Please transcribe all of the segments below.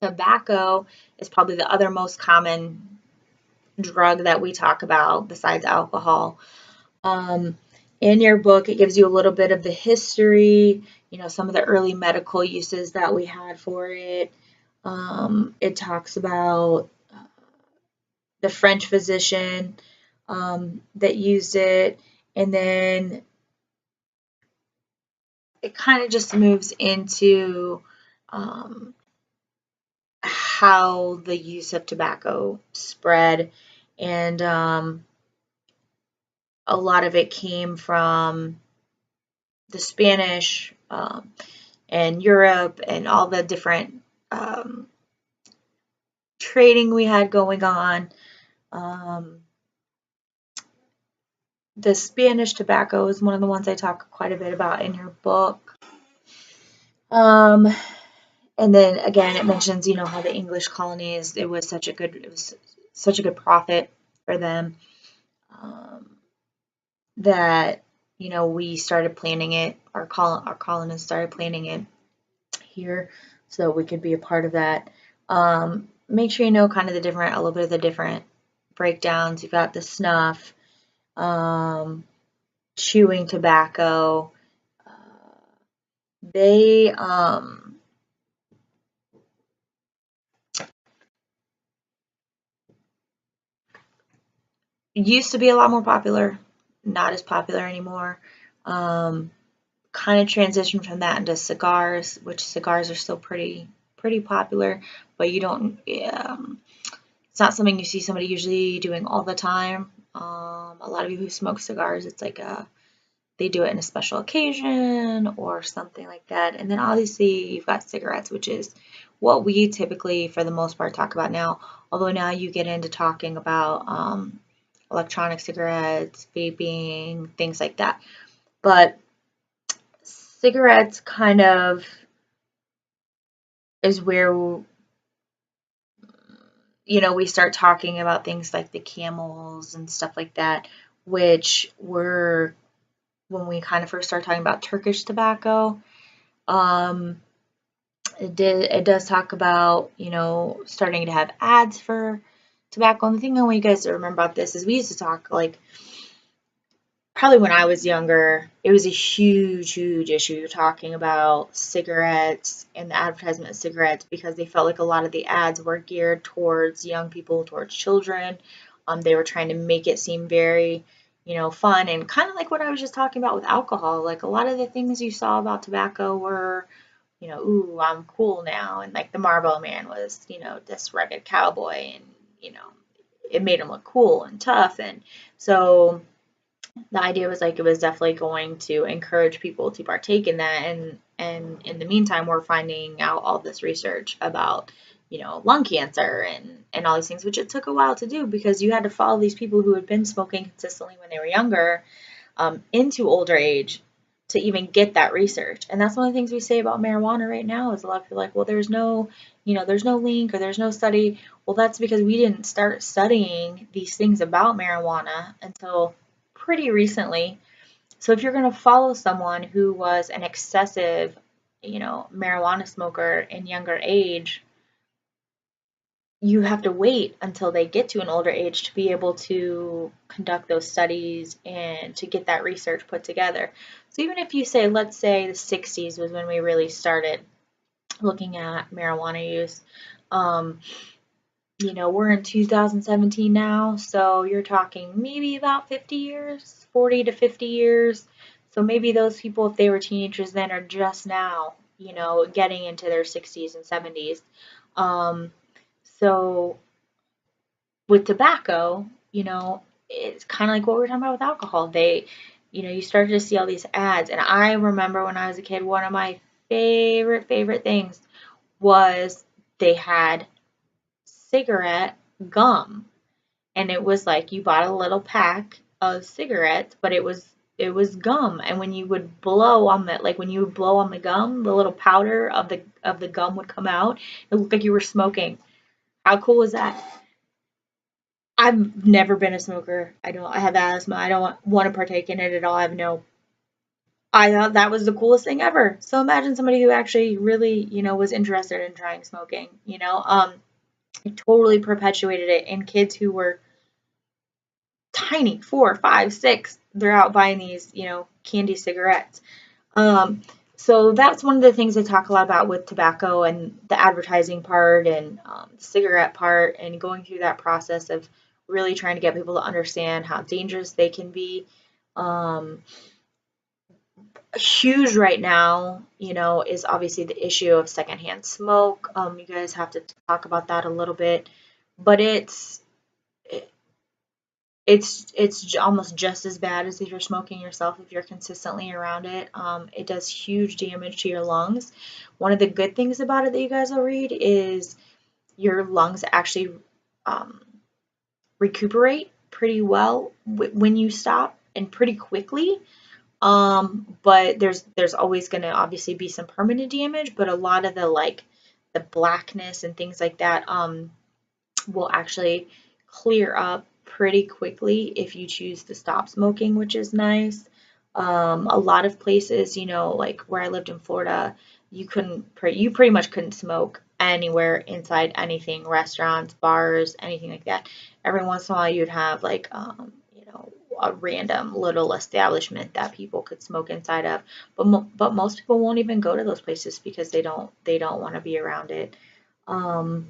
Tobacco is probably the other most common drug that we talk about besides alcohol. Um, in your book, it gives you a little bit of the history, some of the early medical uses that we had for it. It talks about the French physician that used it, and then it kind of just moves into um, how the use of tobacco spread, and a lot of it came from the Spanish and Europe and all the different um, trading we had going on. Um, the Spanish tobacco is one of the ones I talk quite a bit about in your book. Um, and then again, it mentions, how the English colonies, it was such a good profit for them that, we started planning it. Our colonists started planning it here so we could be a part of that. Make sure you know kind of a little bit of the different breakdowns. You've got the snuff, chewing tobacco. They used to be a lot more popular, not as popular anymore. Kind of transitioned from that into cigars, which cigars are still pretty popular, but you don't. It's not something you see somebody usually doing all the time. A lot of people who smoke cigars, it's like they do it in a special occasion or something like that. And then obviously you've got cigarettes, which is what we typically, for the most part, talk about now. Although now you get into talking about electronic cigarettes, vaping, things like that. But cigarettes kind of is where we start talking about things like the Camels and stuff like that, which were when we kind of first started talking about Turkish tobacco. It does talk about, starting to have ads for tobacco. And the thing I want you guys to remember about this is we used to talk like probably when I was younger, it was a huge issue talking about cigarettes and the advertisement of cigarettes because they felt like a lot of the ads were geared towards young people, towards children. They were trying to make it seem very, fun, and kind of like what I was just talking about with alcohol. Like a lot of the things you saw about tobacco were, ooh, I'm cool now. And like the Marlboro Man was, this rugged cowboy, and, it made him look cool and tough. And so the idea was like it was definitely going to encourage people to partake in that, and in the meantime we're finding out all this research about lung cancer and all these things, which it took a while to do because you had to follow these people who had been smoking consistently when they were younger into older age to even get that research. And that's one of the things we say about marijuana right now is a lot of people are like, well, there's no link or there's no study. Well, that's because we didn't start studying these things about marijuana until pretty recently. So if you're going to follow someone who was an excessive, marijuana smoker in younger age, you have to wait until they get to an older age to be able to conduct those studies and to get that research put together. So even if you say, let's say the 60s was when we really started looking at marijuana use, we're in 2017 now, so you're talking maybe about 50 years, 40 to 50 years. So maybe those people, if they were teenagers then, are just now, getting into their 60s and 70s. So with tobacco, it's kind of like what we were talking about with alcohol. You started to see all these ads. And I remember when I was a kid, one of my favorite things was they had cigarette gum. And it was like you bought a little pack of cigarettes, but it was gum. And when you would blow on the gum, the little powder of the gum would come out. It looked like you were smoking. How cool was that? I've never been a smoker. I have asthma. I don't want to partake in it at all. I have no I thought that was the coolest thing ever. So imagine somebody who actually really, was interested in trying smoking, it totally perpetuated it in kids who were tiny, 4, 5, 6. They're out buying these, candy cigarettes. Um, so that's one of the things I talk a lot about with tobacco and the advertising part and the cigarette part and going through that process of really trying to get people to understand how dangerous they can be. Um, Huge right now, is obviously the issue of secondhand smoke. You guys have to talk about that a little bit, but it's almost just as bad as if you're smoking yourself if you're consistently around it. It does huge damage to your lungs. One of the good things about it that you guys will read is your lungs actually um, recuperate pretty well when you stop and pretty quickly. But there's always going to obviously be some permanent damage, but a lot of the blackness and things like that will actually clear up pretty quickly if you choose to stop smoking, which is nice. A lot of places, like where I lived in Florida, you pretty much couldn't smoke anywhere inside anything, restaurants, bars, anything like that. Every once in a while, you'd have a random little establishment that people could smoke inside of, but most people won't even go to those places because they don't want to be around it. Um,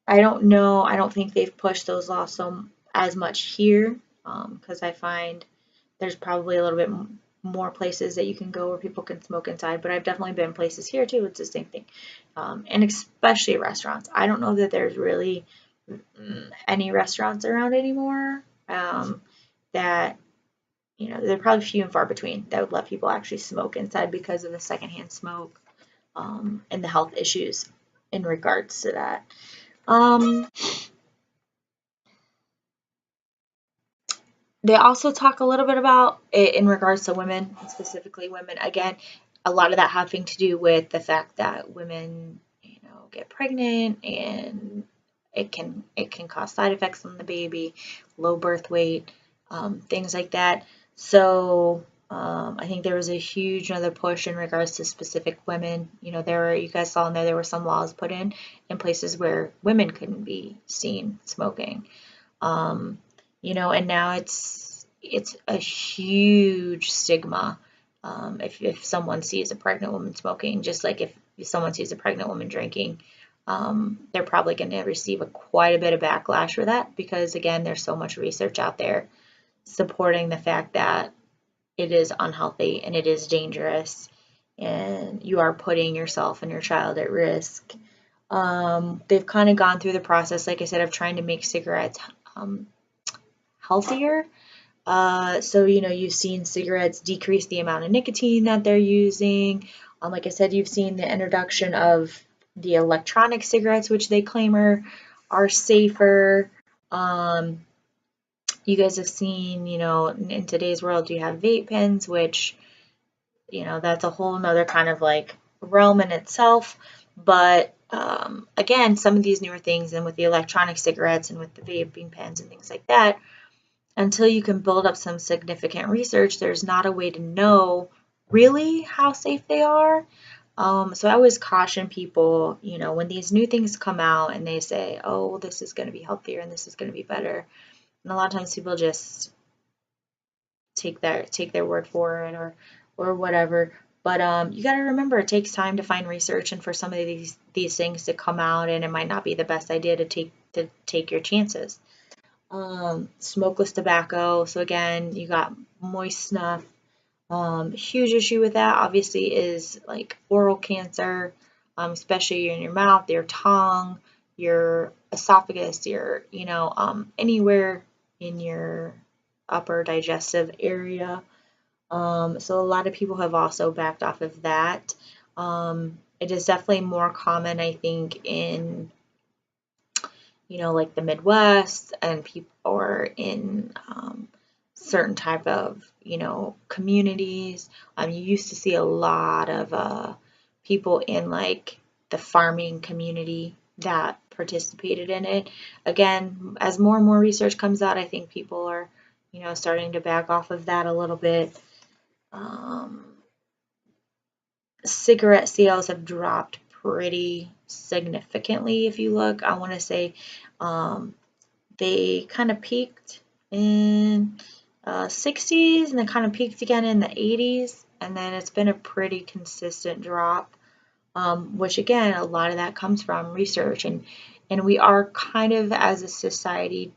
I don't know. I don't think they've pushed those laws as much here because I find there's probably a little bit more places that you can go where people can smoke inside. But I've definitely been places here too. It's the same thing, and especially restaurants. I don't know that there's really any restaurants around anymore that they're probably few and far between that would let people actually smoke inside because of the secondhand smoke and the health issues in regards to that. Um, They also talk a little bit about it in regards to women, specifically women. Again, a lot of that having to do with the fact that women, get pregnant and it can cause side effects on the baby, low birth weight, things like that. So I think there was a huge another push in regards to specific women. You guys saw in there were some laws put in places where women couldn't be seen smoking. Um, and now it's a huge stigma if someone sees a pregnant woman smoking, just like if someone sees a pregnant woman drinking, they're probably going to receive quite a bit of backlash for that because again, there's so much research out there supporting the fact that it is unhealthy and it is dangerous and you are putting yourself and your child at risk. They've kind of gone through the process, like I said, of trying to make cigarettes healthier. So, you've seen cigarettes decrease the amount of nicotine that they're using. Like I said, you've seen the introduction of the electronic cigarettes, which they claim are safer. You guys have seen, in today's world, you have vape pens, which, that's a whole nother kind of like realm in itself. But again, some of these newer things, and with the electronic cigarettes and with the vaping pens and things like that, until you can build up some significant research, there's not a way to know really how safe they are. So I always caution people, when these new things come out and they say, oh, this is going to be healthier and this is going to be better. And a lot of times people just take their word for it or whatever. But you got to remember, it takes time to find research and for some of these things to come out, and it might not be the best idea to take your chances. Smokeless tobacco. So again, you got moist snuff. Huge issue with that obviously is like oral cancer, especially in your mouth, your tongue, your esophagus, anywhere in your upper digestive area. So a lot of people have also backed off of that. It is definitely more common, I think, in like the Midwest and people or in certain type of, communities. You used to see a lot of people in like the farming community that participated in it. Again, as more and more research comes out, I think people are, starting to back off of that a little bit. Cigarette sales have dropped pretty significantly. If you look, I want to say they kind of peaked in 60s and then kind of peaked again in the 80s, and then it's been a pretty consistent drop, which again, a lot of that comes from research, and we are kind of as a society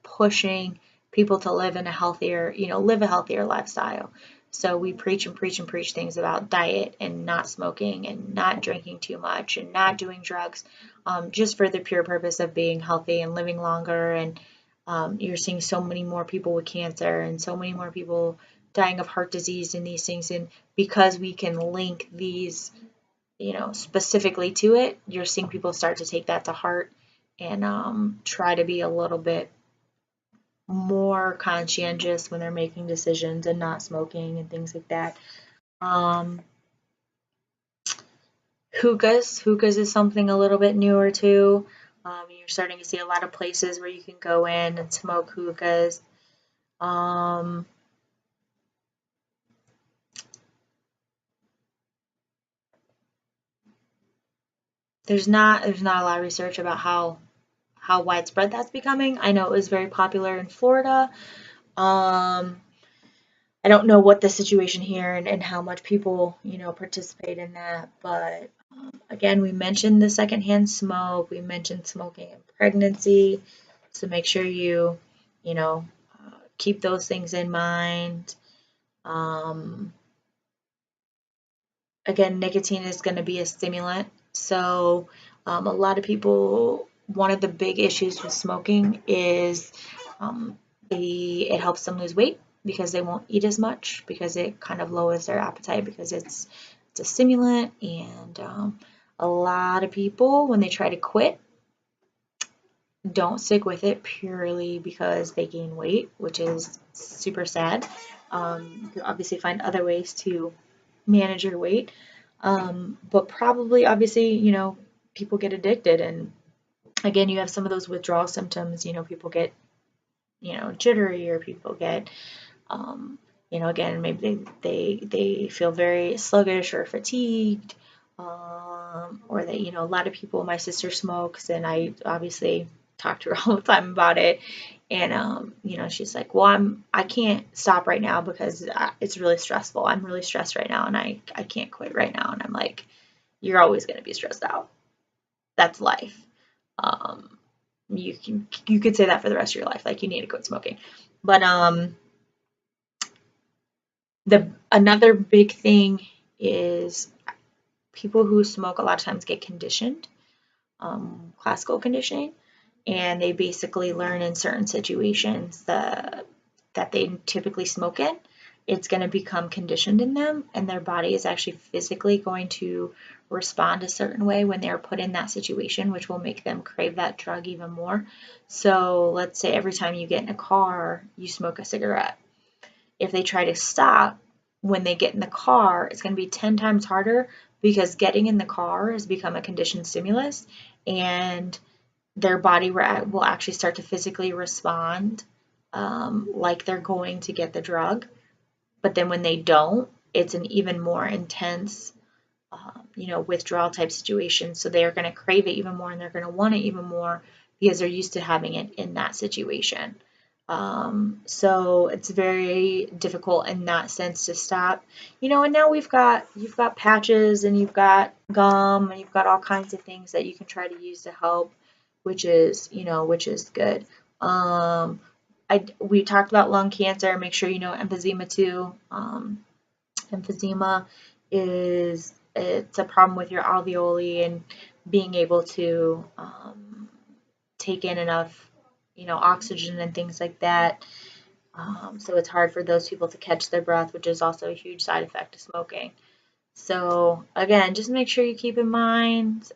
pushing people to live in a healthier, live a healthier lifestyle. So we preach and preach and preach things about diet and not smoking and not drinking too much and not doing drugs, just for the pure purpose of being healthy and living longer. And you're seeing so many more people with cancer and so many more people dying of heart disease and these things. And because we can link these, specifically to it, you're seeing people start to take that to heart and try to be a little bit more conscientious when they're making decisions and not smoking and things like that. Um, hookahs is something a little bit newer too. You're starting to see a lot of places where you can go in and smoke hookahs. Um, there's not a lot of research about how widespread that's becoming. I know it was very popular in Florida. I don't know what the situation here and how much people, participate in that. But again, we mentioned the secondhand smoke. We mentioned smoking in pregnancy. So make sure keep those things in mind. Again, nicotine is going to be a stimulant. So a lot of people, one of the big issues with smoking is it helps them lose weight because they won't eat as much because it kind of lowers their appetite because it's a stimulant. And a lot of people, when they try to quit, don't stick with it purely because they gain weight, which is super sad. You can obviously find other ways to manage your weight, but probably, obviously, people get addicted, and again, you have some of those withdrawal symptoms. People get, jittery, or people get, again, maybe they feel very sluggish or fatigued, or that, a lot of people, my sister smokes, and I obviously talk to her all the time about it. And she's like, well, I can't stop right now because it's really stressful. I'm really stressed right now, and I can't quit right now. And I'm like, you're always going to be stressed out. That's life. You could say that for the rest of your life, like you need to quit smoking. But another big thing is people who smoke a lot of times get conditioned, classical conditioning, and they basically learn in certain situations that they typically smoke in. It's going to become conditioned in them, and their body is actually physically going to respond a certain way when they're put in that situation, which will make them crave that drug even more. So let's say every time you get in a car, you smoke a cigarette. If they try to stop, when they get in the car, it's going to be 10 times harder because getting in the car has become a conditioned stimulus, and their body will actually start to physically respond like they're going to get the drug. But then when they don't, it's an even more intense, withdrawal type situation. So they are going to crave it even more, and they're going to want it even more because they're used to having it in that situation. So it's very difficult in that sense to stop, and now you've got patches, and you've got gum, and you've got all kinds of things that you can try to use to help, which is good. We talked about lung cancer. Make sure you know emphysema too. Emphysema it's a problem with your alveoli and being able to take in enough, oxygen and things like that. So it's hard for those people to catch their breath, which is also a huge side effect of smoking. So again, just make sure you keep in mind.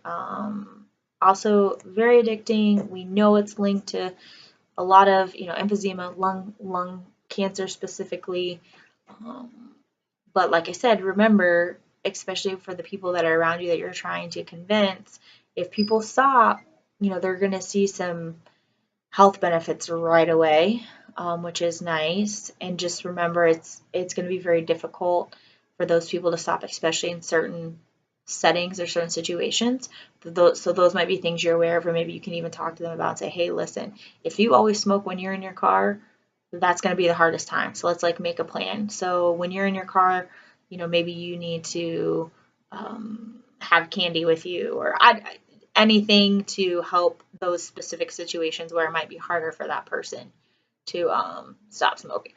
Also, very addicting. We know it's linked to a lot of, emphysema, lung cancer specifically. But like I said, remember, especially for the people that are around you that you're trying to convince, if people stop, they're going to see some health benefits right away. which is nice. And just remember, it's going to be very difficult for those people to stop, especially in certain settings or certain situations. So those might be things you're aware of, or maybe you can even talk to them about and say, hey, listen, if you always smoke when you're in your car, that's going to be the hardest time. So let's like make a plan. So when you're in your car, maybe you need to have candy with you, or anything to help those specific situations where it might be harder for that person to stop smoking.